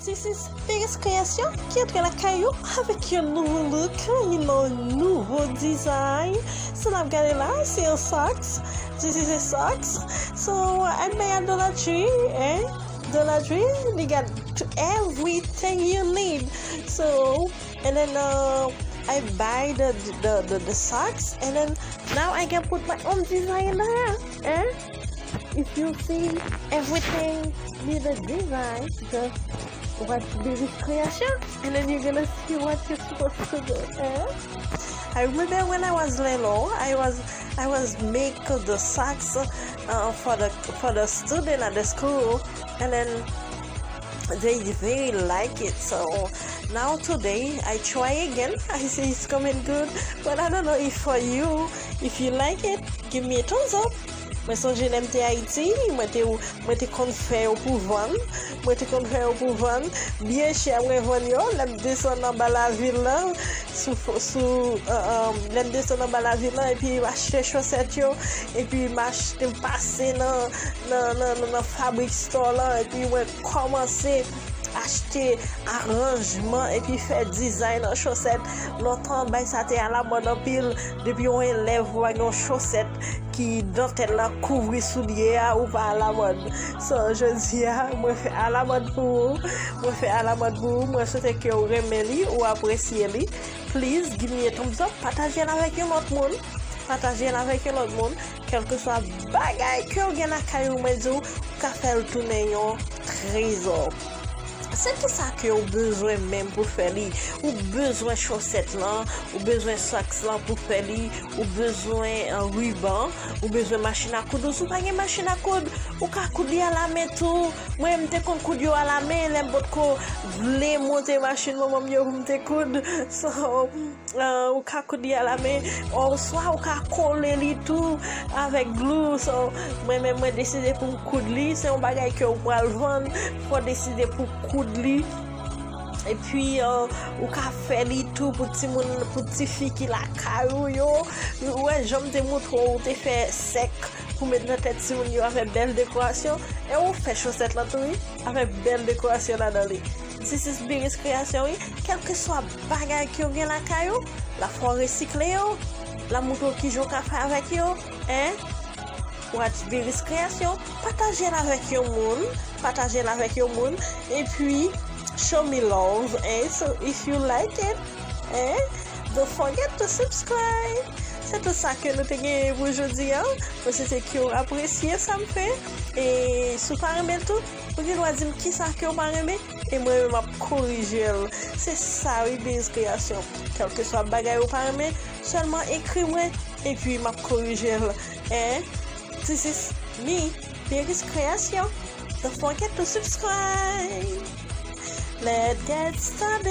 This is Paris Création qui entre la caillou avec un nouveau look, un nouveau design. So I'm getting là, c'est un socks. This is a socks. So I made a Dollar Tree, Dollar Tree, they got everything you need. So and then I buy the socks, and then now I can put my own design there. If you see everything with the design, just watch Baby's creation, and then you're gonna see what you're supposed to do. I remember when I was little, I was make the socks for the student at the school, and then they very like it. So now today I try again. I see it's coming good, but I don't know if for you, if you like it, give me a thumbs up. Moi songe l'aime te Haïti, moi te kon fè ou pou vendre, bien cher moi vendre yo, l'aime descendre en bas la ville là, l'aime descendre en bas la ville là et puis acheter chaussettes yo et puis m'acheter passer dans fabrique store là et puis moi commencer acheter arrangement et puis faire design en chaussettes. Longtemps bah ça était à la mode en pile depuis on élève une chaussette qui dentelle là couvrir soulier ou pas à la mode. So je dis moi fait à la mode pour vous, moi souhaite que vous aimez li ou appréciez li. Please give me a thumbs up, partagez avec un autre monde. Quel que soit bagay que vous gagnez à caillou mezo, ka faire tourner un trésor. C'est qui ça que vous besoin même pour faire li, ou besoin chaussettes là, ou besoin socks là pour faire li, ou besoin un ruban, ou besoin machine à coudre, ou pas une machine à coudre, ou ka coudre à la main tout. Moi m'te kon coudre à la main, l'aime bot ko vle monter machine maman yo m'te coudre. So ou ka coudre à la main, ou soit ou ka coller li tout avec glue. So moi même moi décider pour coudre li, c'est un bagage que on va le vendre, faut décider pour coudre li. Et puis ou ka faire li tout pour petit fille qui la caillou yo. Ouais, j'aime te montrer ou te fait sec pour mettre dans tête si on avec belle décoration et on fait chaussettes là tout avec belle décoration là dans li. This is Baby's Création, quel que soit bagage qui on gen la caillou, la faut recycler yo, la moto qui joue ka faire avec yo, Watch Baby's Création, partagez avec yo monde, et puis show me love, so if you like it, don't forget to subscribe. C'est tout ça que nous avons pour aujourd'hui. C'est que vous appréciez ça me fait. Et si vous n'aimez pas tout, vous pouvez dire qui ça que vous n'aimez et moi je vais corriger. C'est ça, oui, Baby's Création. Quel que soit le bagage que vous n'aimez, seulement écrivez-moi et puis je vais corriger. This is me, Baby's Création. Don't forget to subscribe. Let's get started.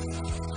Bye.